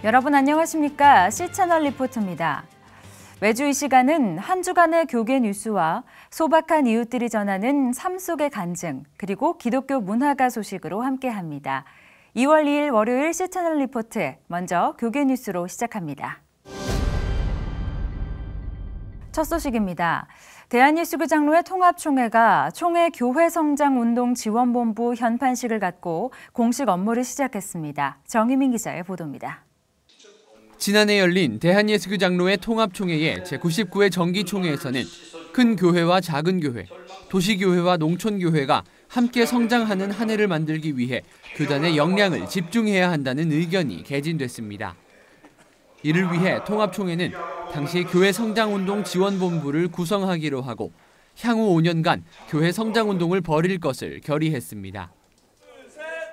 여러분 안녕하십니까? C채널 리포터입니다. 매주 이 시간은 한 주간의 교계 뉴스와 소박한 이웃들이 전하는 삶 속의 간증, 그리고 기독교 문화가 소식으로 함께합니다. 2월 2일 월요일 C채널 리포트, 먼저 교계 뉴스로 시작합니다. 첫 소식입니다. 대한예수교 장로회 통합총회가 총회 교회성장운동지원본부 현판식을 갖고 공식 업무를 시작했습니다. 정희민 기자의 보도입니다. 지난해 열린 대한예수교 장로회 통합총회의 제99회 정기총회에서는 큰 교회와 작은 교회, 도시교회와 농촌교회가 함께 성장하는 한 해를 만들기 위해 교단의 역량을 집중해야 한다는 의견이 개진됐습니다. 이를 위해 통합총회는 당시 교회성장운동지원본부를 구성하기로 하고 향후 5년간 교회 성장운동을 벌일 것을 결의했습니다.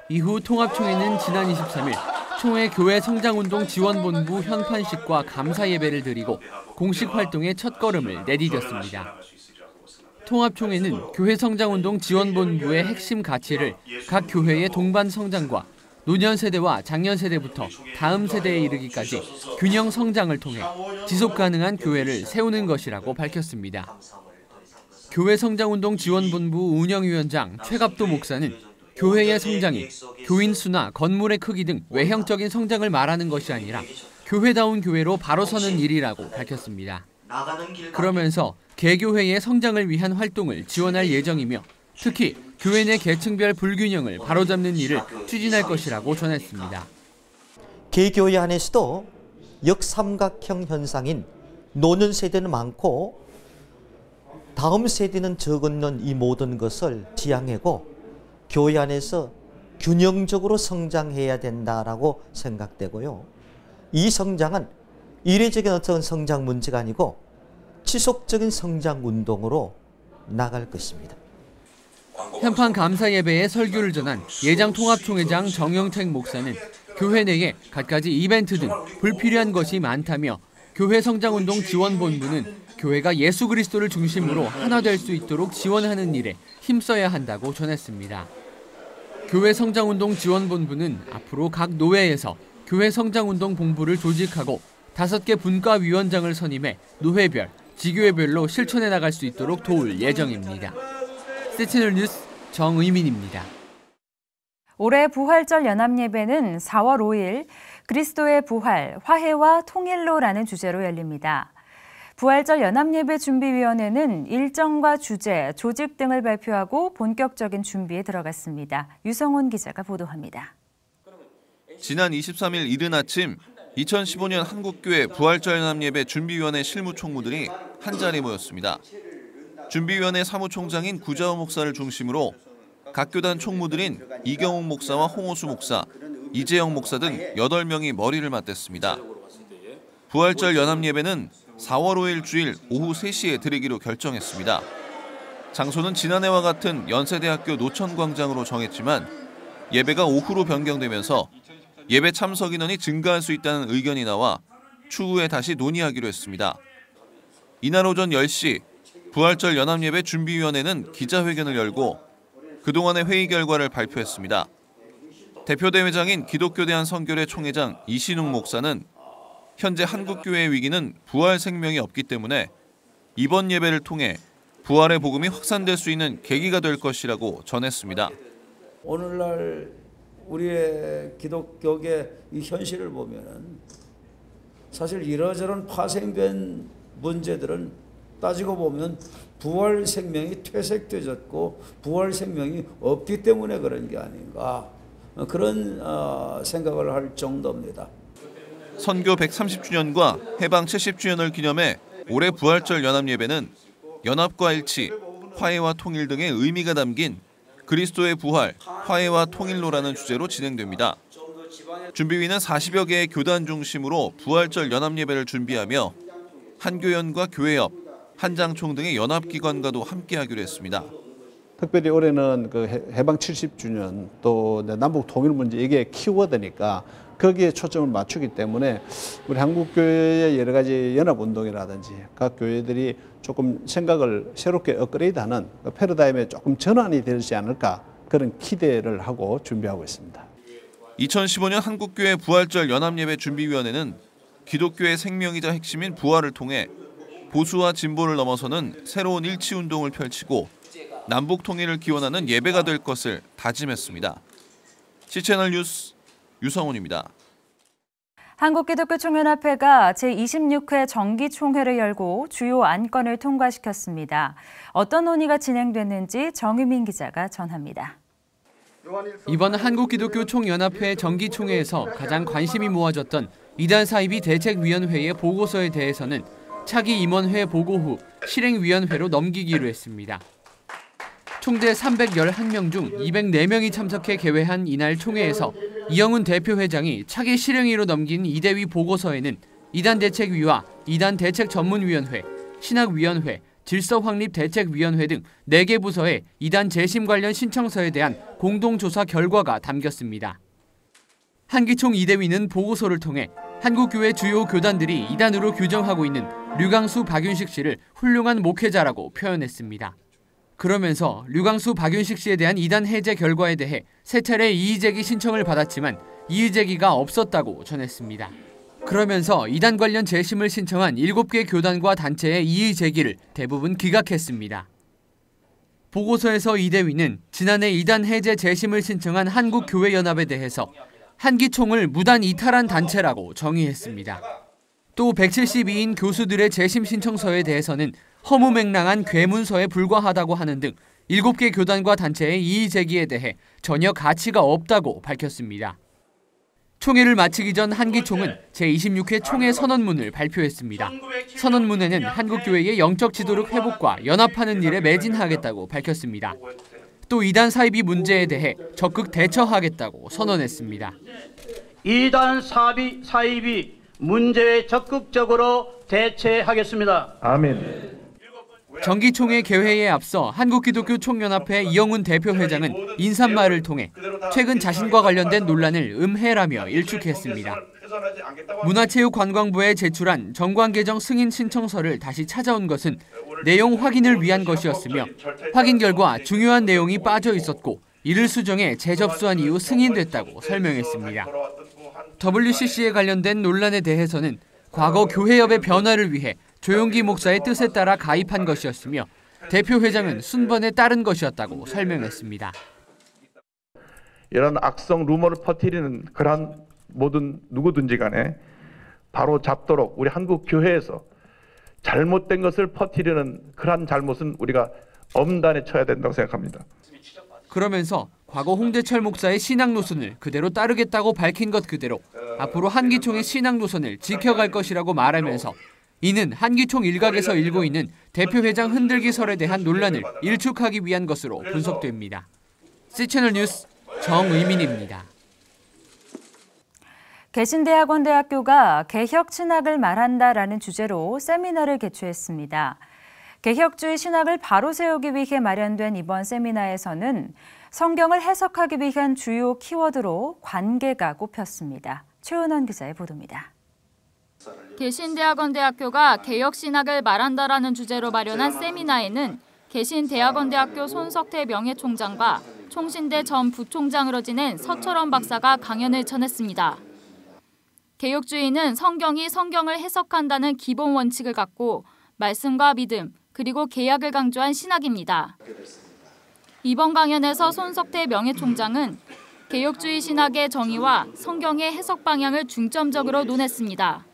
이후 통합총회는 지난 23일 총회 교회성장운동지원본부 현판식과 감사예배를 드리고 공식 활동의 첫걸음을 내디뎠습니다. 통합총회는 교회성장운동지원본부의 핵심 가치를 각 교회의 동반 성장과 노년 세대와 장년 세대부터 다음 세대에 이르기까지 균형 성장을 통해 지속 가능한 교회를 세우는 것이라고 밝혔습니다. 교회성장운동지원본부 운영위원장 최갑도 목사는 교회의 성장이 교인 수나 건물의 크기 등 외형적인 성장을 말하는 것이 아니라 교회다운 교회로 바로 서는 일이라고 밝혔습니다. 그러면서 개교회의 성장을 위한 활동을 지원할 예정이며 특히 교회 내 계층별 불균형을 바로잡는 일을 추진할 것이라고 전했습니다. 개교회 안에서도 역삼각형 현상인 노년 세대는 많고 다음 세대는 적은 이 모든 것을 지향하고 교회 안에서 균형적으로 성장해야 된다라고 생각되고요. 이 성장은 이례적인 어떤 성장 문제가 아니고 지속적인 성장 운동으로 나갈 것입니다. 현판 감사 예배에 설교를 전한 예장통합총회장 정영택 목사는 교회 내에 갖가지 이벤트 등 불필요한 것이 많다며 교회성장운동지원본부는 교회가 예수 그리스도를 중심으로 하나 될 수 있도록 지원하는 일에 힘써야 한다고 전했습니다. 교회성장운동지원본부는 앞으로 각 노회에서 교회성장운동본부를 조직하고 5개 분과위원장을 선임해 노회별, 지교회별로 실천해 나갈 수 있도록 도울 예정입니다. C채널 뉴스 정의민입니다. 올해 부활절 연합예배는 4월 5일 그리스도의 부활, 화해와 통일로라는 주제로 열립니다. 부활절 연합예배 준비위원회는 일정과 주제, 조직 등을 발표하고 본격적인 준비에 들어갔습니다. 유성훈 기자가 보도합니다. 지난 23일 이른 아침 2015년 한국교회 부활절 연합예배 준비위원회 실무총무들이 한자리에 모였습니다. 준비위원회 사무총장인 구자호 목사를 중심으로 각 교단 총무들인 이경욱 목사와 홍호수 목사, 이재영 목사 등 8명이 머리를 맞댔습니다. 부활절 연합예배는 4월 5일 주일 오후 3시에 드리기로 결정했습니다. 장소는 지난해와 같은 연세대학교 노천광장으로 정했지만 예배가 오후로 변경되면서 예배 참석 인원이 증가할 수 있다는 의견이 나와 추후에 다시 논의하기로 했습니다. 이날 오전 10시 부활절 연합예배 준비위원회는 기자회견을 열고 그동안의 회의 결과를 발표했습니다. 대표대회장인 기독교대한선교회 총회장 이신웅 목사는 현재 한국교회의 위기는 부활 생명이 없기 때문에 이번 예배를 통해 부활의 복음이 확산될 수 있는 계기가 될 것이라고 전했습니다. 오늘날 우리의 기독교계 이 현실을 보면은 사실 이러저런 파생된 문제들은 따지고 보면 부활 생명이 퇴색되졌고 부활 생명이 없기 때문에 그런 게 아닌가 그런 생각을 할 정도입니다. 선교 130주년과 해방 70주년을 기념해 올해 부활절 연합예배는 연합과 일치, 화해와 통일 등의 의미가 담긴 그리스도의 부활, 화해와 통일로라는 주제로 진행됩니다. 준비위는 40여 개의 교단 중심으로 부활절 연합예배를 준비하며 한교연과 교회협, 한장총 등의 연합기관과도 함께하기로 했습니다. 특별히 올해는 그 해방 70주년 또 남북 통일 문제 이게 키워드니까 거기에 초점을 맞추기 때문에 우리 한국교회의 여러 가지 연합운동이라든지 각 교회들이 조금 생각을 새롭게 업그레이드하는 패러다임에 조금 전환이 되지 않을까 그런 기대를 하고 준비하고 있습니다. 2015년 한국교회 부활절 연합예배 준비위원회는 기독교의 생명이자 핵심인 부활을 통해 보수와 진보를 넘어서는 새로운 일치운동을 펼치고 남북 통일을 기원하는 예배가 될 것을 다짐했습니다. C채널 뉴스 유성훈입니다. 한국기독교총연합회가 제26회 정기총회를 열고 주요 안건을 통과시켰습니다. 어떤 논의가 진행됐는지 정유민 기자가 전합니다. 이번 한국기독교총연합회 정기총회에서 가장 관심이 모아졌던 이단 사이비 대책위원회의 보고서에 대해서는 차기 임원회 보고 후 실행위원회로 넘기기로 했습니다. 총대 311명 중 204명이 참석해 개회한 이날 총회에서 이영훈 대표회장이 차기 실행위로 넘긴 이대위 보고서에는 이단대책위와 이단대책전문위원회, 신학위원회, 질서확립대책위원회 등 4개 부서의 이단 재심 관련 신청서에 대한 공동조사 결과가 담겼습니다. 한기총 이대위는 보고서를 통해 한국교회 주요 교단들이 이단으로 규정하고 있는 류광수 박윤식 씨를 훌륭한 목회자라고 표현했습니다. 그러면서 류광수 박윤식 씨에 대한 이단 해제 결과에 대해 세 차례 이의제기 신청을 받았지만 이의제기가 없었다고 전했습니다. 그러면서 이단 관련 재심을 신청한 7개 교단과 단체의 이의제기를 대부분 기각했습니다. 보고서에서 이대위는 지난해 이단 해제 재심을 신청한 한국교회연합에 대해서 한기총을 무단 이탈한 단체라고 정의했습니다. 또 172인 교수들의 재심 신청서에 대해서는 허무맹랑한 괴문서에 불과하다고 하는 등 7개 교단과 단체의 이의 제기에 대해 전혀 가치가 없다고 밝혔습니다. 총회를 마치기 전 한기총은 제26회 총회 선언문을 발표했습니다. 선언문에는 한국교회의 영적 지도력 회복과 연합하는 일에 매진하겠다고 밝혔습니다. 또 이단 사이비 문제에 대해 적극 대처하겠다고 선언했습니다. 이단 사이비 문제에 적극적으로 대처하겠습니다. 아멘. 정기총회 개회에 앞서 한국기독교총연합회 이영훈 대표회장은 인사말을 통해 최근 자신과 관련된 논란을 음해라며 일축했습니다. 문화체육관광부에 제출한 정관개정 승인 신청서를 다시 찾아온 것은 내용 확인을 위한 것이었으며 확인 결과 중요한 내용이 빠져 있었고 이를 수정해 재접수한 이후 승인됐다고 설명했습니다. WCC에 관련된 논란에 대해서는 과거 교회협의 변화를 위해 조용기 목사의 뜻에 따라 가입한 것이었으며 대표회장은 순번에 따른 것이었다고 설명했습니다. 이런 악성 루머를 퍼뜨리는 그러한 모든 누구든지 간에 바로 잡도록 우리 한국 교회에서 잘못된 것을 퍼뜨리는 그러한 잘못은 우리가 엄단에 쳐야 된다고 생각합니다. 그러면서 과거 홍대철 목사의 신앙 노선을 그대로 따르겠다고 밝힌 것 그대로 앞으로 한기총의 신앙 노선을 지켜갈 것이라고 말하면서 이는 한기총 일각에서 일고 있는 대표회장 흔들기설에 대한 논란을 일축하기 위한 것으로 분석됩니다. C채널 뉴스 정의민입니다. 개신대학원대학교가 개혁 신학을 말한다라는 주제로 세미나를 개최했습니다. 개혁주의 신학을 바로 세우기 위해 마련된 이번 세미나에서는 성경을 해석하기 위한 주요 키워드로 관계가 꼽혔습니다. 최은원 기자의 보도입니다. 개신대학원대학교가 개혁신학을 말한다라는 주제로 마련한 세미나에는 개신대학원대학교 손석태 명예총장과 총신대 전 부총장으로 지낸 서철원 박사가 강연을 전했습니다. 개혁주의는 성경이 성경을 해석한다는 기본 원칙을 갖고 말씀과 믿음, 그리고 개혁을 강조한 신학입니다. 이번 강연에서 손석태 명예총장은 개혁주의 신학의 정의와 성경의 해석 방향을 중점적으로 논했습니다.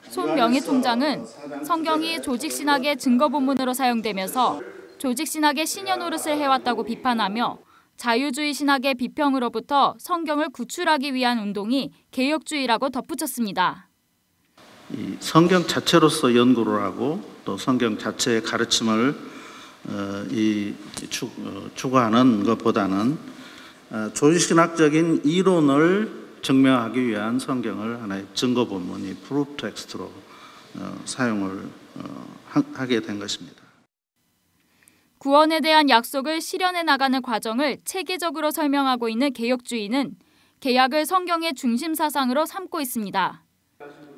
손 명예총장은 성경이 조직신학의 증거본문으로 사용되면서 조직신학의 신여 노릇을 해왔다고 비판하며 자유주의 신학의 비평으로부터 성경을 구출하기 위한 운동이 개혁주의라고 덧붙였습니다. 이 성경 자체로서 연구를 하고 또 성경 자체의 가르침을 추구하는 것보다는 조직신학적인 이론을 증명하기 위한 성경을 하나의 증거본문이 프루프 텍스트로 사용을 하게 된 것입니다. 구원에 대한 약속을 실현해 나가는 과정을 체계적으로 설명하고 있는 개혁주의는 개약을 성경의 중심 사상으로 삼고 있습니다.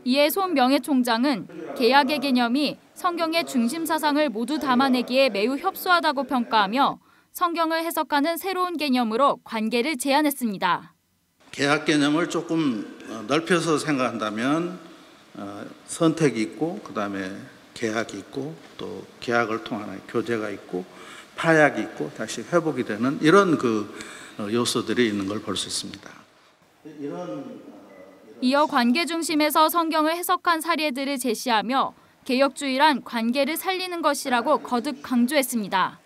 이에 손 명예총장은 개약의 개념이 성경의 중심 사상을 모두 담아내기에 매우 협소하다고 평가하며 성경을 해석하는 새로운 개념으로 관계를 제안했습니다. 개학 개념을 조금 넓혀서 생각한다면 선택이 있고 그다음에 개학이 있고 또 개학을 통한 교제가 있고 파약이 있고 다시 회복이 되는 이런 요소들이 있는 걸 볼 수 있습니다. 이어 관계 중심에서 성경을 해석한 사례들을 제시하며 개혁주의란 관계를 살리는 것이라고 거듭 강조했습니다.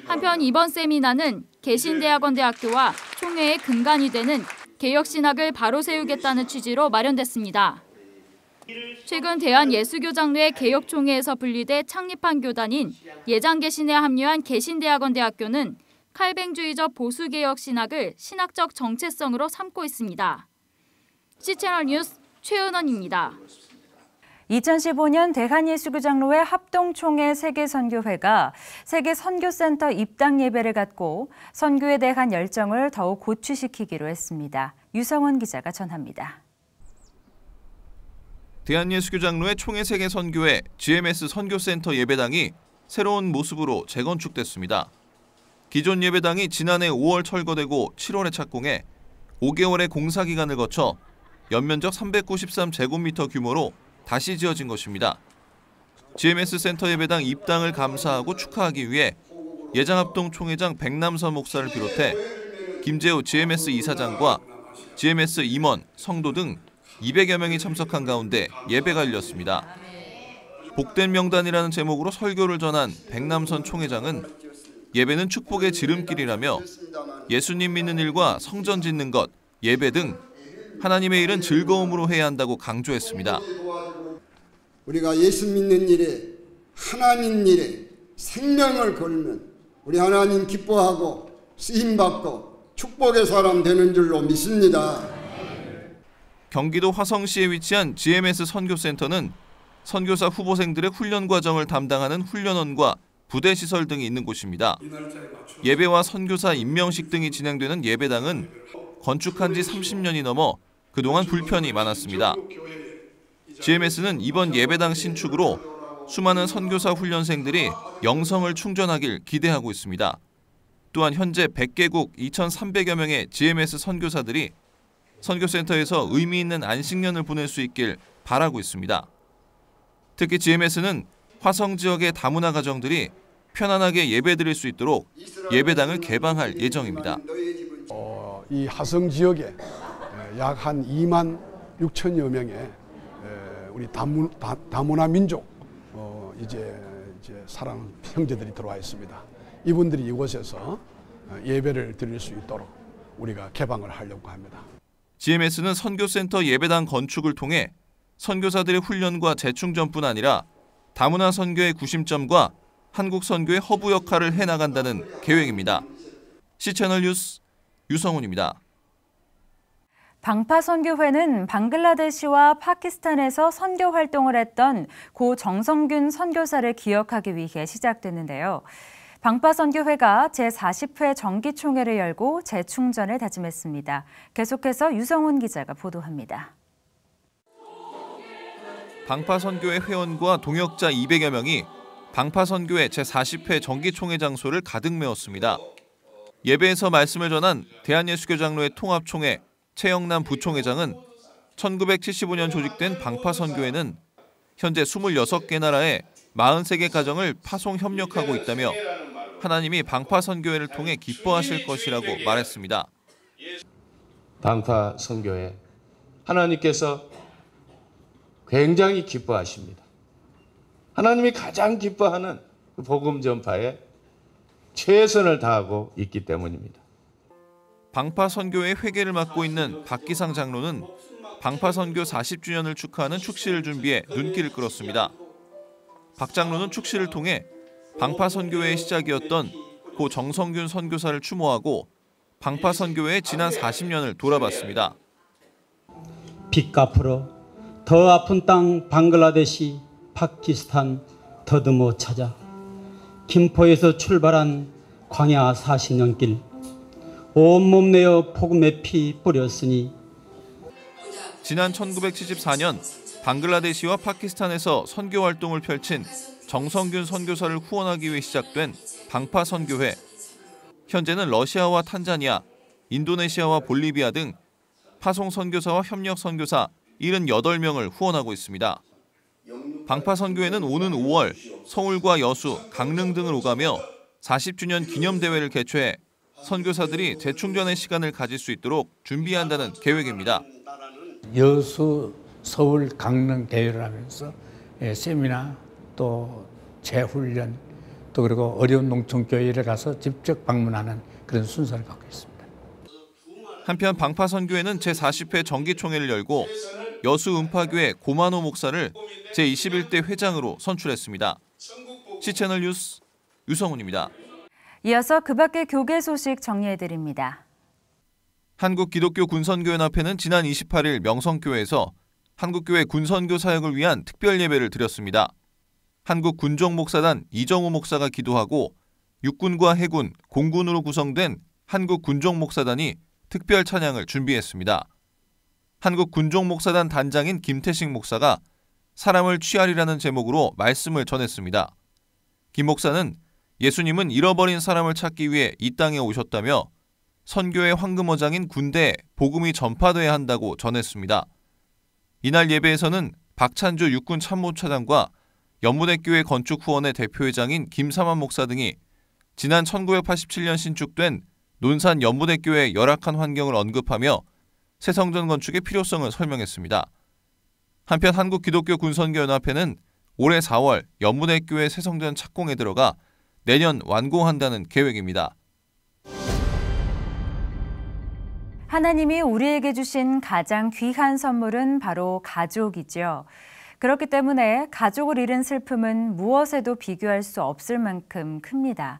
한편 이번 세미나는 개신대학원대학교와 총회의 근간이 되는 개혁신학을 바로 세우겠다는 취지로 마련됐습니다. 최근 대한예수교장로회 개혁총회에서 분리돼 창립한 교단인 예장개신에 합류한 개신대학원대학교는 칼뱅주의적 보수개혁 신학을 신학적 정체성으로 삼고 있습니다. C채널 뉴스 최은원입니다. 2015년 대한예수교장로회 합동총회 세계선교회가 세계선교센터 입당 예배를 갖고 선교에 대한 열정을 더욱 고취시키기로 했습니다. 유성원 기자가 전합니다. 대한예수교장로회 총회 세계선교회 GMS 선교센터 예배당이 새로운 모습으로 재건축됐습니다. 기존 예배당이 지난해 5월 철거되고 7월에 착공해 5개월의 공사 기간을 거쳐 연면적 393제곱미터 규모로 다시 지어진 것입니다. GMS 센터 예배당 입당을 감사하고 축하하기 위해 예장합동 총회장 백남선 목사를 비롯해 김재호 GMS 이사장과 GMS 임원, 성도 등 200여 명이 참석한 가운데 예배가 열렸습니다. 복된 명단이라는 제목으로 설교를 전한 백남선 총회장은 예배는 축복의 지름길이라며 예수님 믿는 일과 성전 짓는 것, 예배 등 하나님의 일은 즐거움으로 해야 한다고 강조했습니다. 우리가 예수 믿는 일에 하나님 일에 생명을 걸면 우리 하나님 기뻐하고 쓰임받고 축복의 사람 되는 줄로 믿습니다. 경기도 화성시에 위치한 GMS 선교센터는 선교사 후보생들의 훈련 과정을 담당하는 훈련원과 부대 시설 등이 있는 곳입니다. 예배와 선교사 임명식 등이 진행되는 예배당은 건축한 지 30년이 넘어 그동안 불편이 많았습니다. GMS는 이번 예배당 신축으로 수많은 선교사 훈련생들이 영성을 충전하길 기대하고 있습니다. 또한 현재 100개국 2,300여 명의 GMS 선교사들이 선교센터에서 의미 있는 안식년을 보낼 수 있길 바라고 있습니다. 특히 GMS는 화성 지역의 다문화 가정들이 편안하게 예배드릴 수 있도록 예배당을 개방할 예정입니다. 이 화성 지역에 약 한 2만 6천여 명의 우리 다문화 민족 이제 사랑 형제들이 들어와 있습니다. 이분들이 이곳에서 예배를 드릴 수 있도록 우리가 개방을 하려고 합니다. GMS는 선교센터 예배당 건축을 통해 선교사들의 훈련과 재충전뿐 아니라 다문화 선교의 구심점과 한국 선교의 허브 역할을 해나간다는 계획입니다. C채널 뉴스 유성훈입니다. 방파선교회는 방글라데시와 파키스탄에서 선교 활동을 했던 고 정성균 선교사를 기억하기 위해 시작됐는데요. 방파선교회가 제40회 정기총회를 열고 재충전을 다짐했습니다. 계속해서 유성훈 기자가 보도합니다. 방파선교회 회원과 동역자 200여 명이 방파선교회 제40회 정기총회 장소를 가득 메웠습니다. 예배에서 말씀을 전한 대한예수교장로회 통합총회 최영남 부총회장은 1975년 조직된 방파선교회는 현재 26개 나라에 43개 가정을 파송 협력하고 있다며 하나님이 방파선교회를 통해 기뻐하실 것이라고 말했습니다. 방파선교회 하나님께서 굉장히 기뻐하십니다. 하나님이 가장 기뻐하는 복음 전파에 최선을 다하고 있기 때문입니다. 방파선교회 회계를 맡고 있는 박기상 장로는 방파선교 40주년을 축하하는 축시를 준비해 눈길을 끌었습니다. 박 장로는 축시를 통해 방파선교회의 시작이었던 고 정성균 선교사를 추모하고 방파선교회의 지난 40년을 돌아봤습니다. 빚 갚으러 더 아픈 땅 방글라데시, 파키스탄 더듬어 찾아 김포에서 출발한 광야 40년 길 온몸 내어 복음의 피 뿌렸으니 지난 1974년 방글라데시와 파키스탄에서 선교 활동을 펼친 정성균 선교사를 후원하기 위해 시작된 방파선교회. 현재는 러시아와 탄자니아, 인도네시아와 볼리비아 등 파송 선교사와 협력 선교사 78명을 후원하고 있습니다. 방파 선교회는 오는 5월 서울과 여수, 강릉 등을 오가며 40주년 기념대회를 개최해 선교사들이 재충전의 시간을 가질 수 있도록 준비한다는 계획입니다. 여수, 서울, 강릉 대회를 하면서 세미나 또 재훈련 또 그리고 어려운 농촌교회를 가서 직접 방문하는 그런 순서를 갖고 있습니다. 한편 방파 선교회는 제40회 정기총회를 열고 여수 음파교회 고만호 목사를 제21대 회장으로 선출했습니다. C채널 뉴스 유성훈입니다. 이어서 그 밖의 교계 소식 정리해드립니다. 한국기독교군선교연합회는 지난 28일 명성교회에서 한국교회 군선교 사역을 위한 특별 예배를 드렸습니다. 한국군종목사단 이정우 목사가 기도하고 육군과 해군, 공군으로 구성된 한국군종목사단이 특별 찬양을 준비했습니다. 한국군종목사단 단장인 김태식 목사가 사람을 취하리라는 제목으로 말씀을 전했습니다. 김 목사는 예수님은 잃어버린 사람을 찾기 위해 이 땅에 오셨다며 선교의 황금어장인 군대에 복음이 전파돼야 한다고 전했습니다. 이날 예배에서는 박찬주 육군 참모차장과 연무대교회 건축후원회 대표회장인 김삼환 목사 등이 지난 1987년 신축된 논산 연무대교회의 열악한 환경을 언급하며 새성전 건축의 필요성을 설명했습니다. 한편 한국기독교군선교연합회는 올해 4월 연무대교회 새성전 착공에 들어가 내년 완공한다는 계획입니다. 하나님이 우리에게 주신 가장 귀한 선물은 바로 가족이죠. 그렇기 때문에 가족을 잃은 슬픔은 무엇에도 비교할 수 없을 만큼 큽니다.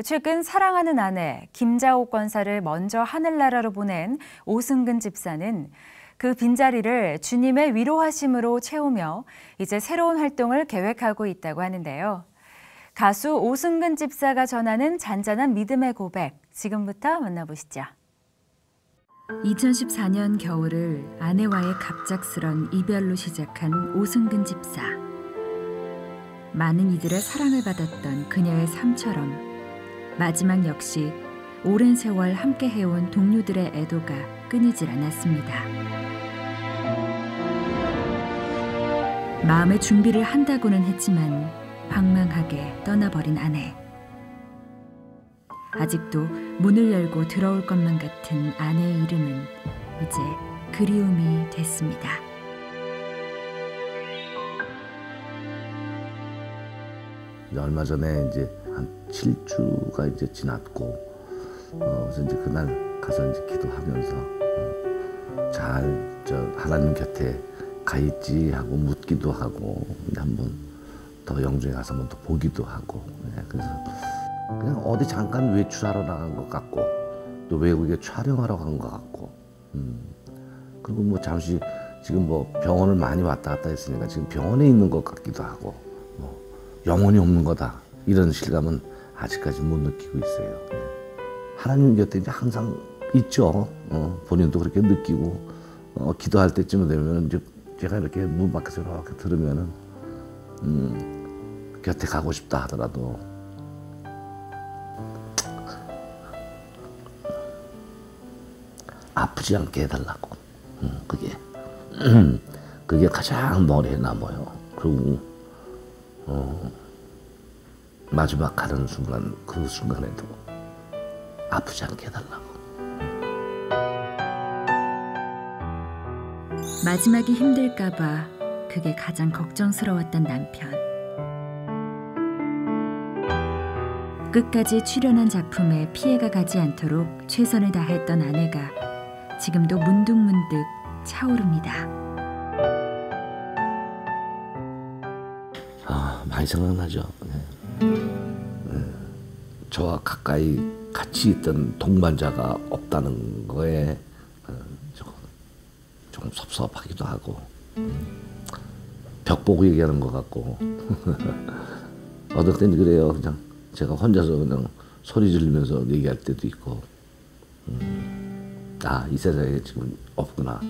최근 사랑하는 아내 김자옥 권사를 먼저 하늘나라로 보낸 오승근 집사는 그 빈자리를 주님의 위로하심으로 채우며 이제 새로운 활동을 계획하고 있다고 하는데요. 가수 오승근 집사가 전하는 잔잔한 믿음의 고백, 지금부터 만나보시죠. 2014년 겨울을 아내와의 갑작스런 이별로 시작한 오승근 집사. 많은 이들의 사랑을 받았던 그녀의 삶처럼 마지막 역시 오랜 세월 함께 해온 동료들의 애도가 끊이질 않았습니다. 마음의 준비를 한다고는 했지만 방망하게 떠나버린 아내. 아직도 문을 열고 들어올 것만 같은 아내의 이름은 이제 그리움이 됐습니다. 얼마 전에 이제 한 7주가 이제 지났고, 그래서 이제 그날 가서 이제 기도하면서 잘 하나님 곁에 가 있지 하고 묻기도 하고, 한번 더 영주에 가서 한번 더 보기도 하고, 그래서 그냥 어디 잠깐 외출하러 나간 것 같고, 또 외국에 촬영하러 간 것 같고, 그리고 뭐 잠시 지금 뭐 병원을 많이 왔다 갔다 했으니까 지금 병원에 있는 것 같기도 하고, 영혼이 없는 거다 이런 실감은 아직까지 못 느끼고 있어요. 하나님 곁에 이제 항상 있죠. 본인도 그렇게 느끼고, 기도할 때쯤 되면 이제 제가 이렇게 문 밖에서 이렇게 들으면은 곁에 가고 싶다 하더라도 아프지 않게 해달라고. 그게 가장 머리에 남아요. 그리고 마지막 가는 순간, 그 순간에도 아프지 않게 해달라고. 마지막이 힘들까봐 그게 가장 걱정스러웠던 남편. 끝까지 출연한 작품에 피해가 가지 않도록 최선을 다했던 아내가 지금도 문득문득 차오릅니다. 많이 생각나죠. 저와 가까이 같이 있던 동반자가 없다는 거에 조금 섭섭하기도 하고, 벽 보고 얘기하는 것 같고 어떨 땐 그래요. 그냥 제가 혼자서 그냥 소리 지르면서 얘기할 때도 있고, 이 세상에 지금 없구나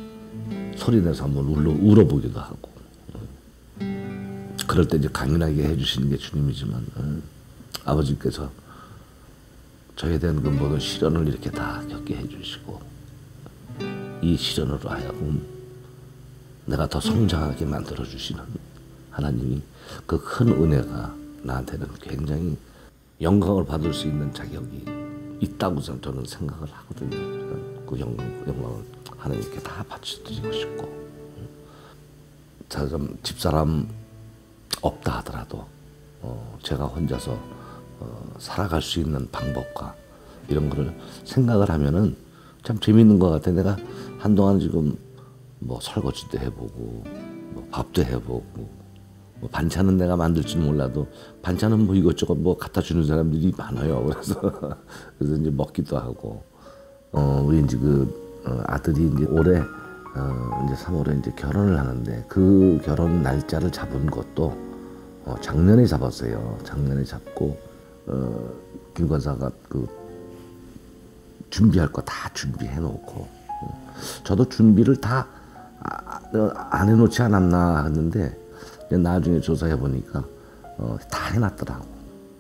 소리 내서 한번 울어보기도 하고, 그럴 때 이제 강인하게 해주시는 게 주님이지만, 아버지께서 저에 대한 그 모든 시련을 이렇게 다 겪게 해주시고 이 시련으로 하여금 내가 더 성장하게 만들어주시는 하나님이 그 큰 은혜가 나한테는 굉장히 영광을 받을 수 있는 자격이 있다고 저는 생각을 하거든요. 그 영광을 하나님께 다 바쳐드리고 싶고 집사람 없다 하더라도 제가 혼자서 살아갈 수 있는 방법과 이런 거를 생각을 하면은 참 재밌는 것 같아. 내가 한동안 지금 뭐 설거지도 해보고 뭐 밥도 해보고 뭐 반찬은 내가 만들지는 몰라도 반찬은 뭐 이것저것 뭐 갖다 주는 사람들이 많아요. 그래서 이제 먹기도 하고 우리 이제 아들이 이제 올해 이제 3월에 이제 결혼을 하는데 그 결혼 날짜를 잡은 것도 작년에 잡았어요. 작년에 잡고 김 권사가 준비할 거 다 준비해 놓고 저도 준비를 다 안 해놓지 않았나 했는데 나중에 조사해 보니까 다 해놨더라고.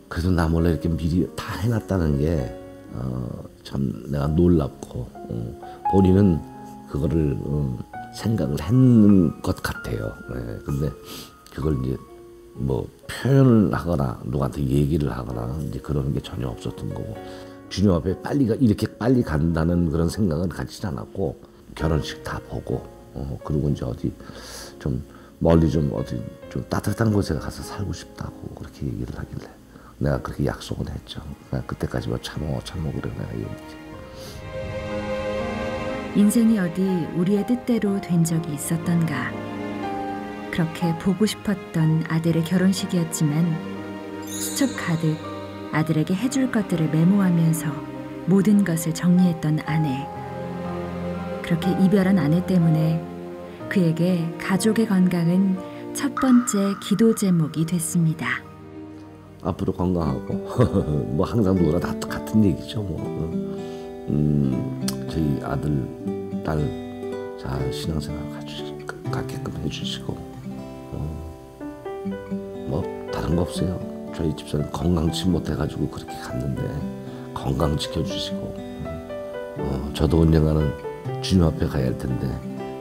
그래서 나 몰래 이렇게 미리 다 해놨다는 게 참 내가 놀랍고 본인은 그거를 생각을 했는 것 같아요. 네, 근데 그걸 이제 뭐 표현을 하거나 누구한테 얘기를 하거나 이제 그런 게 전혀 없었던 거고 주님 앞에 이렇게 빨리 간다는 그런 생각은 가지지 않았고 결혼식 다 보고 그리고 이제 어디 좀 멀리 좀 어디 좀 따뜻한 곳에 가서 살고 싶다고 그렇게 얘기를 하길래 내가 그렇게 약속은 했죠. 그때까지 뭐 참어 그래 내가 얘기했지. 인생이 어디 우리의 뜻대로 된 적이 있었던가. 그렇게 보고 싶었던 아들의 결혼식이었지만 수첩 가득 아들에게 해줄 것들을 메모하면서 모든 것을 정리했던 아내. 그렇게 이별한 아내 때문에 그에게 가족의 건강은 첫 번째 기도 제목이 됐습니다. 앞으로 건강하고 뭐 항상 누구나 다 같은 얘기죠. 저희 아들, 딸 잘 신앙생활 갖게끔 해주시고 뭐 다른 거 없어요. 저희 집사람 건강치 못해가지고 그렇게 갔는데 건강 지켜주시고 저도 언젠가는 주님 앞에 가야 할 텐데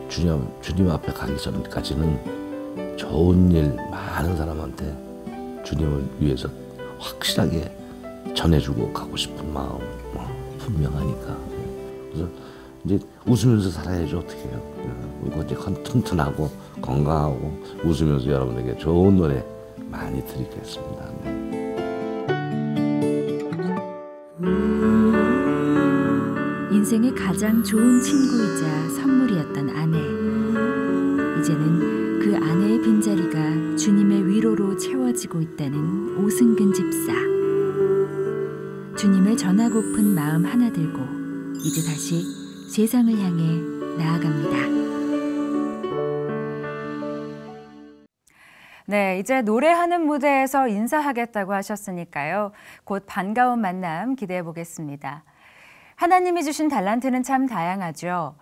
주님 앞에 가기 전까지는 좋은 일 많은 사람한테 주님을 위해서 확실하게 전해주고 가고 싶은 마음 분명하니까. 그래서 이제 웃으면서 살아야죠. 어떻게 해요. 그리고 이제 튼튼하고 건강하고 웃으면서 여러분에게 좋은 노래 많이 드리겠습니다. 인생의 가장 좋은 친구이자 선물이었던 아내. 이제는 그 아내의 빈자리가 주님의 위로로 채워지고 있다는 오승근 집사. 주님을 전하고픈 마음 하나 들고 이제 다시 세상을 향해 나아갑니다. 네, 이제 노래하는 무대에서 인사하겠다고 하셨으니까요. 곧 반가운 만남 기대해 보겠습니다. 하나님이 주신 달란트는 참 다양하죠.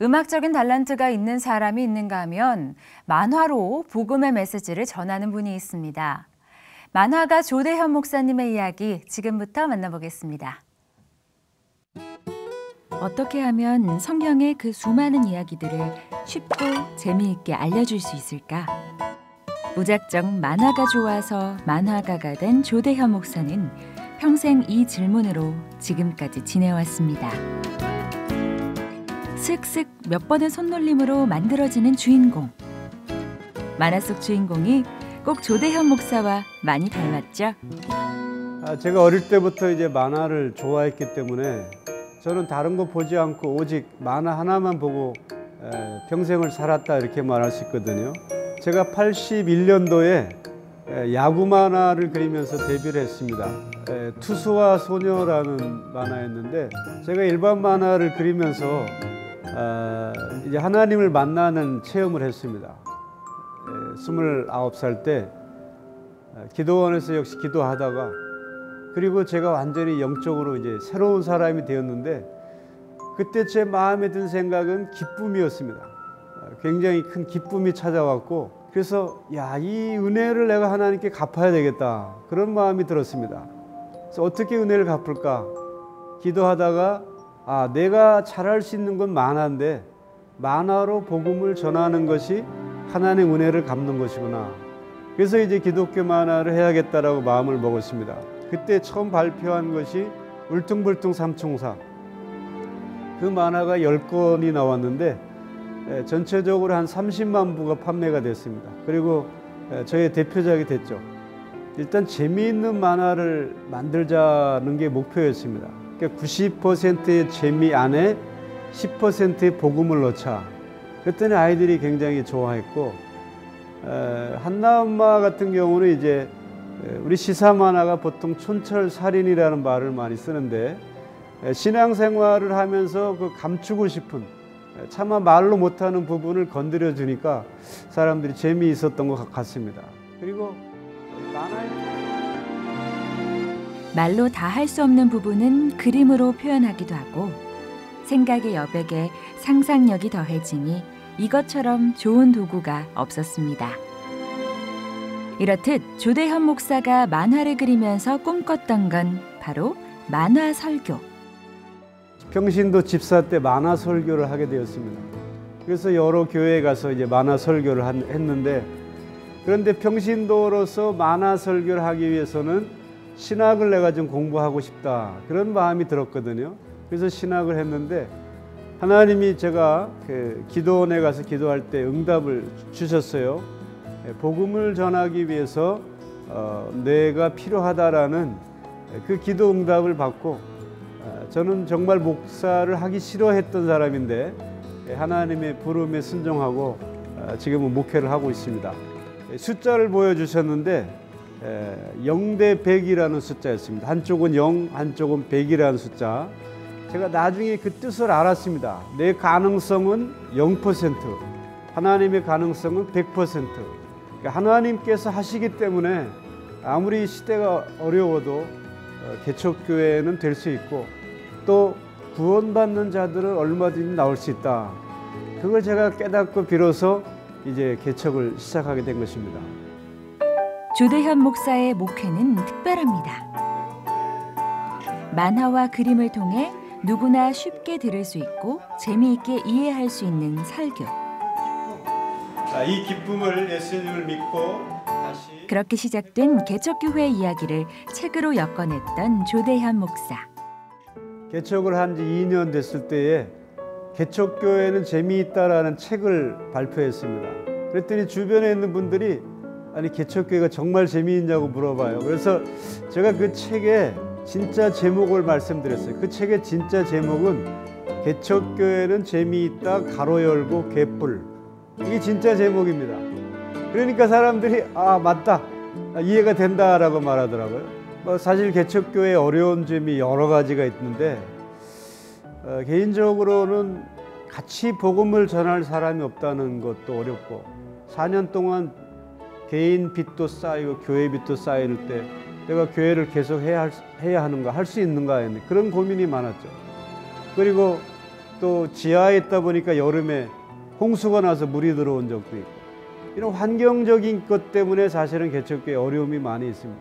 음악적인 달란트가 있는 사람이 있는가 하면 만화로 복음의 메시지를 전하는 분이 있습니다. 만화가 조대현 목사님의 이야기 지금부터 만나보겠습니다. 어떻게 하면 성경의 그 수많은 이야기들을 쉽고 재미있게 알려줄 수 있을까? 무작정 만화가 좋아서 만화가가 된 조대현 목사는 평생 이 질문으로 지금까지 지내왔습니다. 슥슥 몇 번의 손놀림으로 만들어지는 주인공. 만화 속 주인공이 꼭 조대현 목사와 많이 닮았죠? 제가 어릴 때부터 이제 만화를 좋아했기 때문에 저는 다른 거 보지 않고 오직 만화 하나만 보고 평생을 살았다 이렇게 말할 수 있거든요. 제가 81년도에 야구 만화를 그리면서 데뷔를 했습니다. 투수와 소녀라는 만화였는데 제가 일반 만화를 그리면서 이제 하나님을 만나는 체험을 했습니다. 29살 때 기도원에서 역시 기도하다가 그리고 제가 완전히 영적으로 이제 새로운 사람이 되었는데 그때 제 마음에 든 생각은 기쁨이었습니다. 굉장히 큰 기쁨이 찾아왔고 그래서 이 은혜를 내가 하나님께 갚아야 되겠다 그런 마음이 들었습니다. 그래서 어떻게 은혜를 갚을까 기도하다가 내가 잘할 수 있는 건 만화인데 만화로 복음을 전하는 것이 하나님의 은혜를 갚는 것이구나. 그래서 이제 기독교 만화를 해야겠다라고 마음을 먹었습니다. 그때 처음 발표한 것이 울퉁불퉁 삼총사. 그 만화가 10권이 나왔는데 전체적으로 한 30만 부가 판매가 됐습니다. 그리고 저의 대표작이 됐죠. 일단 재미있는 만화를 만들자는 게 목표였습니다. 그러니까 90%의 재미 안에 10%의 복음을 넣자. 그랬더니 아이들이 굉장히 좋아했고, 한나엄마 같은 경우는 이제 우리 시사 만화가 보통 촌철살인이라는 말을 많이 쓰는데, 신앙생활을 하면서 그 감추고 싶은, 차마 말로 못하는 부분을 건드려 주니까 사람들이 재미있었던 것 같습니다. 그리고 말로 다 할 수 없는 부분은 그림으로 표현하기도 하고, 생각의 여백에 상상력이 더해지니 이것처럼 좋은 도구가 없었습니다. 이렇듯 조대현 목사가 만화를 그리면서 꿈꿨던 건 바로 만화 설교. 평신도 집사 때 만화 설교를 하게 되었습니다. 그래서 여러 교회에 가서 이제 만화 설교를 했는데, 그런데 평신도로서 만화 설교를 하기 위해서는 신학을 내가 좀 공부하고 싶다, 그런 마음이 들었거든요. 그래서 신학을 했는데 하나님이 제가 그 기도원에 가서 기도할 때 응답을 주셨어요. 복음을 전하기 위해서 내가 필요하다라는 그 기도 응답을 받고, 저는 정말 목사를 하기 싫어했던 사람인데 하나님의 부름에 순종하고 지금은 목회를 하고 있습니다. 숫자를 보여주셨는데 0대 100이라는 숫자였습니다. 한쪽은 0, 한쪽은 100이라는 숫자. 제가 나중에 그 뜻을 알았습니다. 내 가능성은 0%, 하나님의 가능성은 100%. 그러니까 하나님께서 하시기 때문에 아무리 시대가 어려워도 개척교회는 될 수 있고, 또 구원받는 자들은 얼마든지 나올 수 있다. 그걸 제가 깨닫고 비로소 이제 개척을 시작하게 된 것입니다. 조대현 목사의 목회는 특별합니다. 만화와 그림을 통해 누구나 쉽게 들을 수 있고 재미있게 이해할 수 있는 설교. 이 기쁨을 예수님을 믿고 다시 그렇게 시작된 개척교회 이야기를 책으로 엮어냈던 조대현 목사. 개척을 한 지 2년 됐을 때에 개척교회는 재미있다라는 책을 발표했습니다. 그랬더니 주변에 있는 분들이 아니 개척교회가 정말 재미있냐고 물어봐요. 그래서 제가 그 책에 진짜 제목을 말씀드렸어요. 그 책의 진짜 제목은 개척교회는 재미있다 가로 열고 개뿔. 이게 진짜 제목입니다. 그러니까 사람들이 맞다, 이해가 된다라고 말하더라고요. 사실 개척교회의 어려운 점이 여러 가지가 있는데 개인적으로는 같이 복음을 전할 사람이 없다는 것도 어렵고, 4년 동안 개인 빚도 쌓이고 교회 빚도 쌓일 때 내가 교회를 계속 해야 하는가, 할 수 있는가 했는데 그런 고민이 많았죠. 그리고 또 지하에 있다 보니까 여름에 홍수가 나서 물이 들어온 적도 있고, 이런 환경적인 것 때문에 사실은 개척교회에 어려움이 많이 있습니다.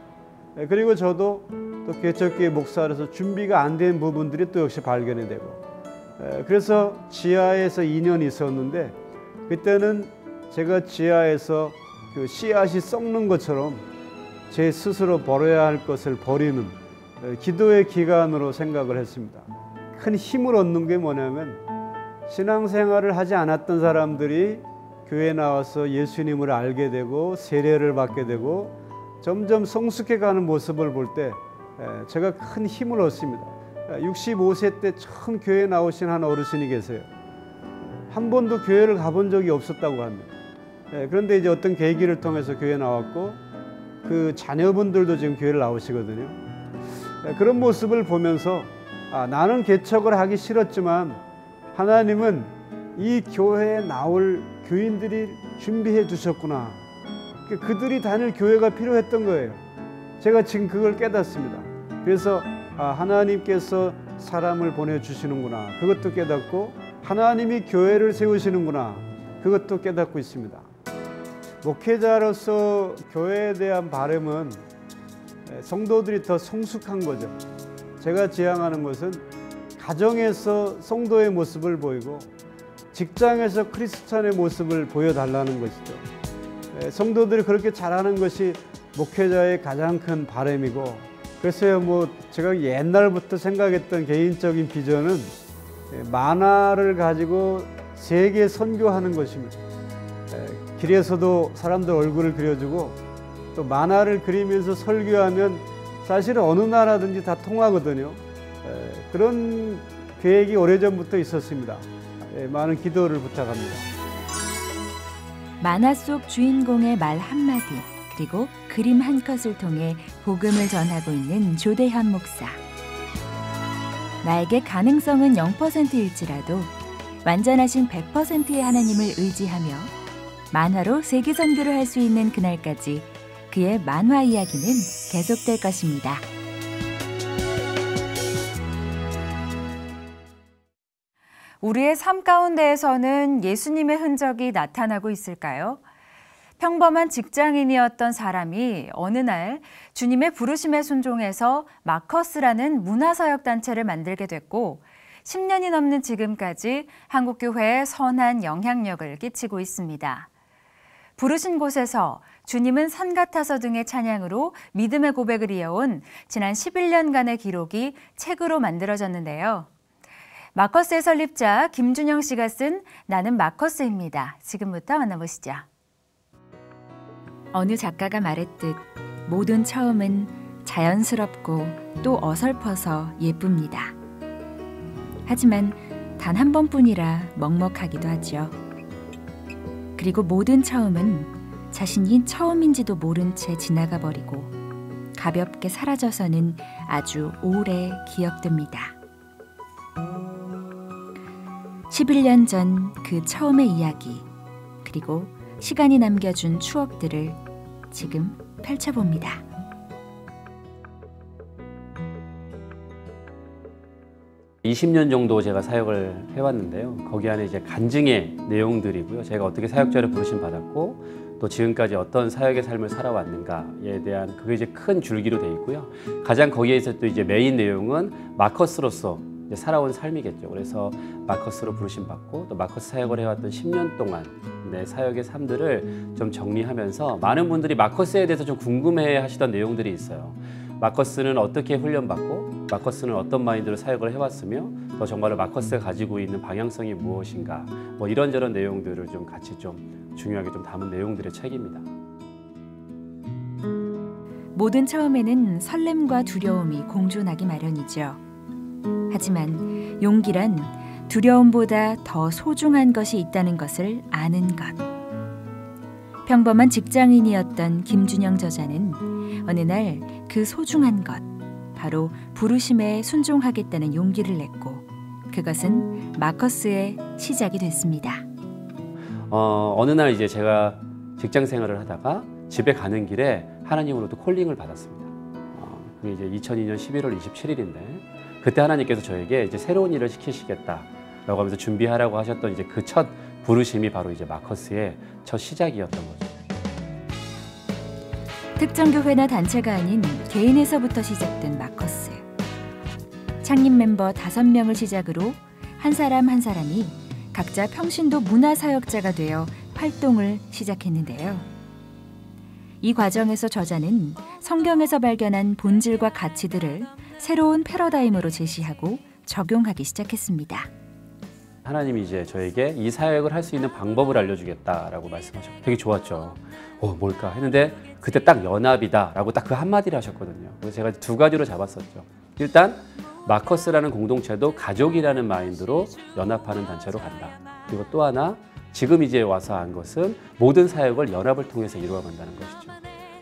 그리고 저도 또 개척교회 목사로서 준비가 안 된 부분들이 또 역시 발견이 되고, 그래서 지하에서 2년 있었는데 그때는 제가 지하에서 그 씨앗이 썩는 것처럼 제 스스로 버려야 할 것을 버리는 기도의 기간으로 생각을 했습니다. 큰 힘을 얻는 게 뭐냐면, 신앙생활을 하지 않았던 사람들이 교회에 나와서 예수님을 알게 되고 세례를 받게 되고 점점 성숙해가는 모습을 볼 때 제가 큰 힘을 얻습니다. 65세 때 처음 교회에 나오신 한 어르신이 계세요. 한 번도 교회를 가본 적이 없었다고 합니다. 그런데 이제 어떤 계기를 통해서 교회에 나왔고, 그 자녀분들도 지금 교회를 나오시거든요. 그런 모습을 보면서 나는 개척을 하기 싫었지만 하나님은 이 교회에 나올 교인들이 준비해 두셨구나. 그들이 다닐 교회가 필요했던 거예요. 제가 지금 그걸 깨닫습니다. 그래서 하나님께서 사람을 보내주시는구나, 그것도 깨닫고, 하나님이 교회를 세우시는구나, 그것도 깨닫고 있습니다. 목회자로서 교회에 대한 바람은 성도들이 더 성숙한 거죠. 제가 지향하는 것은 가정에서 성도의 모습을 보이고 직장에서 크리스찬의 모습을 보여달라는 것이죠. 성도들이 그렇게 잘하는 것이 목회자의 가장 큰 바람이고, 그래서 제가 옛날부터 생각했던 개인적인 비전은 만화를 가지고 세계 선교하는 것입니다. 길에서도 사람들 얼굴을 그려주고 또 만화를 그리면서 설교하면 사실은 어느 나라든지 다 통하거든요. 그런 계획이 오래전부터 있었습니다. 많은 기도를 부탁합니다. 만화 속 주인공의 말 한마디 그리고 그림 한 컷을 통해 복음을 전하고 있는 조대현 목사. 나에게 가능성은 0%일지라도 완전하신 100%의 하나님을 의지하며 만화로 세계 선교를 할 수 있는 그날까지 그의 만화 이야기는 계속될 것입니다. 우리의 삶 가운데에서는 예수님의 흔적이 나타나고 있을까요? 평범한 직장인이었던 사람이 어느 날 주님의 부르심에 순종해서 마커스라는 문화사역단체를 만들게 됐고 10년이 넘는 지금까지 한국교회에 선한 영향력을 끼치고 있습니다. 부르신 곳에서 주님은 산 같아서 등의 찬양으로 믿음의 고백을 이어온 지난 11년간의 기록이 책으로 만들어졌는데요. 마커스의 설립자 김준영 씨가 쓴 나는 마커스입니다. 지금부터 만나보시죠. 어느 작가가 말했듯 모든 처음은 자연스럽고 또 어설퍼서 예쁩니다. 하지만 단 한 번뿐이라 먹먹하기도 하죠. 그리고 모든 처음은 자신이 처음인지도 모른 채 지나가 버리고 가볍게 사라져서는 아주 오래 기억됩니다. 11년 전 그 처음의 이야기, 그리고 시간이 남겨준 추억들을 지금 펼쳐봅니다. (20년) 정도 제가 사역을 해왔는데요. 거기 안에 이제 간증의 내용들이고요. 제가 어떻게 사역자를 부르심 받았고 또 지금까지 어떤 사역의 삶을 살아왔는가에 대한 그게 이제 큰 줄기로 돼 있고요. 가장 거기에서 또 이제 메인 내용은 마커스로서 이제 살아온 삶이겠죠. 그래서 마커스로 부르심 받고 또 마커스 사역을 해왔던 10년 동안 내 사역의 삶들을 좀 정리하면서 많은 분들이 마커스에 대해서 좀 궁금해 하시던 내용들이 있어요. 마커스는 어떻게 훈련받고 마커스는 어떤 마인드로 사역을 해왔으며 또 정말로 마커스가 가지고 있는 방향성이 무엇인가, 뭐 이런저런 내용들을 좀 같이 좀 중요하게 좀 담은 내용들의 책입니다. 모든 처음에는 설렘과 두려움이 공존하기 마련이죠. 하지만 용기란 두려움보다 더 소중한 것이 있다는 것을 아는 것. 평범한 직장인이었던 김준영 저자는 어느 날 그 소중한 것, 바로 부르심에 순종하겠다는 용기를 냈고 그것은 마커스의 시작이 됐습니다. 어느 날 이제 제가 직장 생활을 하다가 집에 가는 길에 하나님으로부터 콜링을 받았습니다. 그게 이제 2002년 11월 27일인데 그때 하나님께서 저에게 이제 새로운 일을 시키시겠다라고 하면서 준비하라고 하셨던 이제 그 첫 부르심이 바로 이제 마커스의 첫 시작이었던 거죠. 특정 교회나 단체가 아닌 개인에서부터 시작된 마커스. 창립 멤버 5명을 시작으로 한 사람 한 사람이 각자 평신도 문화사역자가 되어 활동을 시작했는데요. 이 과정에서 저자는 성경에서 발견한 본질과 가치들을 새로운 패러다임으로 제시하고 적용하기 시작했습니다. 하나님이 이제 저에게 이 사역을 할 수 있는 방법을 알려주겠다라고 말씀하셨고 되게 좋았죠. 뭘까 했는데 그때 딱 연합이다라고 딱 그 한마디를 하셨거든요. 그래서 제가 2가지로 잡았었죠. 일단 마커스라는 공동체도 가족이라는 마인드로 연합하는 단체로 간다. 그리고 또 하나 지금 이제 와서 한 것은 모든 사역을 연합을 통해서 이루어간다는 것이죠.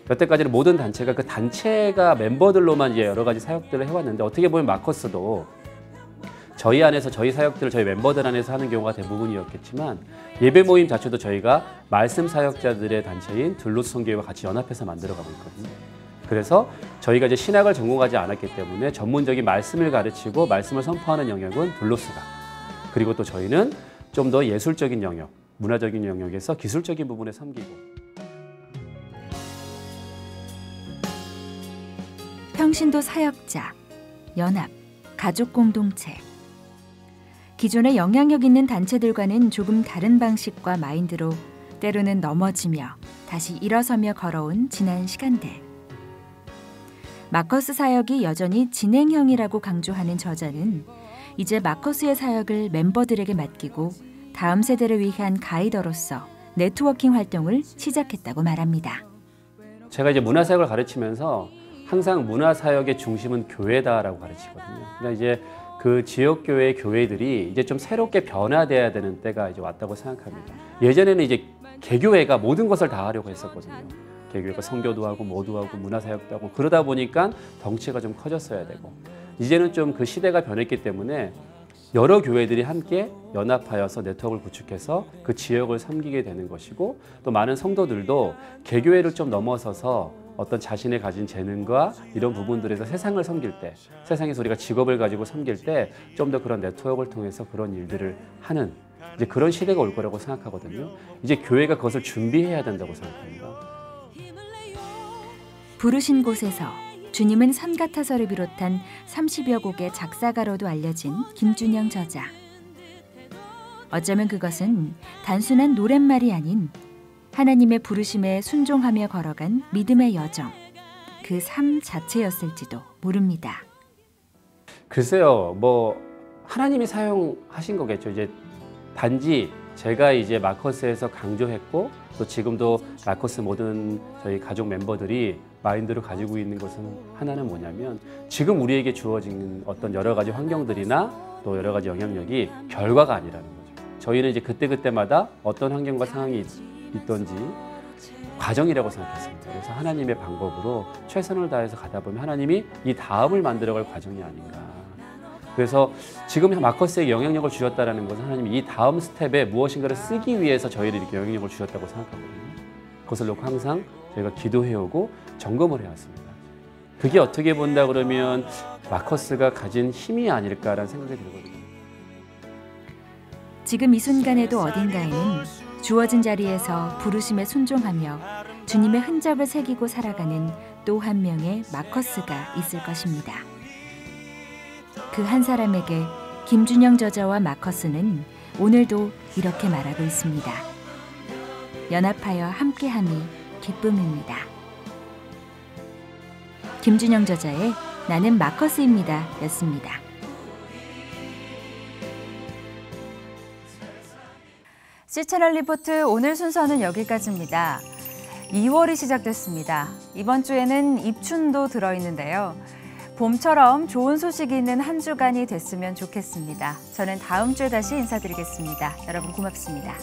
여태까지는 모든 단체가 그 단체가 멤버들로만 이제 여러 가지 사역들을 해왔는데 어떻게 보면 마커스도 저희 안에서 저희 사역들을 저희 멤버들 안에서 하는 경우가 대부분이었겠지만 예배 모임 자체도 저희가 말씀 사역자들의 단체인 둘로스 선교회와 같이 연합해서 만들어가고 있거든요. 그래서 저희가 이제 신학을 전공하지 않았기 때문에 전문적인 말씀을 가르치고 말씀을 선포하는 영역은 둘로스가, 그리고 또 저희는 좀 더 예술적인 영역, 문화적인 영역에서 기술적인 부분에 섬기고. 평신도 사역자, 연합, 가족 공동체. 기존의 영향력 있는 단체들과는 조금 다른 방식과 마인드로 때로는 넘어지며 다시 일어서며 걸어온 지난 시간들. 마커스 사역이 여전히 진행형이라고 강조하는 저자는 이제 마커스의 사역을 멤버들에게 맡기고 다음 세대를 위한 가이더로서 네트워킹 활동을 시작했다고 말합니다. 제가 이제 문화사역을 가르치면서 항상 문화사역의 중심은 교회다라고 가르치거든요. 그러니까 이제 그 지역교회 교회들이 이제 좀 새롭게 변화돼야 되는 때가 이제 왔다고 생각합니다. 예전에는 이제 개교회가 모든 것을 다 하려고 했었거든요. 개교회가 선교도 하고 뭐도 하고 문화사역도 하고 그러다 보니까 덩치가 좀 커졌어야 되고 이제는 좀 그 시대가 변했기 때문에 여러 교회들이 함께 연합하여서 네트워크를 구축해서 그 지역을 섬기게 되는 것이고 또 많은 성도들도 개교회를 좀 넘어서서 어떤 자신의 가진 재능과 이런 부분들에서 세상을 섬길 때 세상에서 우리가 직업을 가지고 섬길 때 좀 더 그런 네트워크를 통해서 그런 일들을 하는 이제 그런 시대가 올 거라고 생각하거든요. 이제 교회가 그것을 준비해야 된다고 생각합니다. 부르신 곳에서 주님은 산 같아서를 비롯한 30여 곡의 작사가로도 알려진 김준영 저자. 어쩌면 그것은 단순한 노랫말이 아닌 하나님의 부르심에 순종하며 걸어간 믿음의 여정, 그 삶 자체였을지도 모릅니다. 글쎄요, 뭐 하나님이 사용하신 거겠죠. 이제 단지 제가 이제 마커스에서 강조했고 또 지금도 마커스 모든 저희 가족 멤버들이 마인드로 가지고 있는 것은 하나는 뭐냐면 지금 우리에게 주어진 어떤 여러 가지 환경들이나 또 여러 가지 영향력이 결과가 아니라는 거죠. 저희는 이제 그때그때마다 어떤 환경과 상황이 있던지 과정이라고 생각했습니다. 그래서 하나님의 방법으로 최선을 다해서 가다 보면 하나님이 이 다음을 만들어갈 과정이 아닌가. 그래서 지금 마커스에게 영향력을 주셨다는 것은 하나님이 이 다음 스텝에 무엇인가를 쓰기 위해서 저희를 이렇게 영향력을 주셨다고 생각하거든요. 그것을 놓고 항상 저희가 기도해오고 점검을 해왔습니다. 그게 어떻게 본다 그러면 마커스가 가진 힘이 아닐까라는 생각이 들거든요. 지금 이 순간에도 어딘가에는 주어진 자리에서 부르심에 순종하며 주님의 흔적을 새기고 살아가는 또 한 명의 마커스가 있을 것입니다. 그 한 사람에게 김준영 저자와 마커스는 오늘도 이렇게 말하고 있습니다. 연합하여 함께함이 기쁨입니다. 김준영 저자의 나는 마커스입니다 였습니다. C채널 리포트 오늘 순서는 여기까지입니다. 2월이 시작됐습니다. 이번 주에는 입춘도 들어있는데요. 봄처럼 좋은 소식이 있는 한 주간이 됐으면 좋겠습니다. 저는 다음 주에 다시 인사드리겠습니다. 여러분 고맙습니다.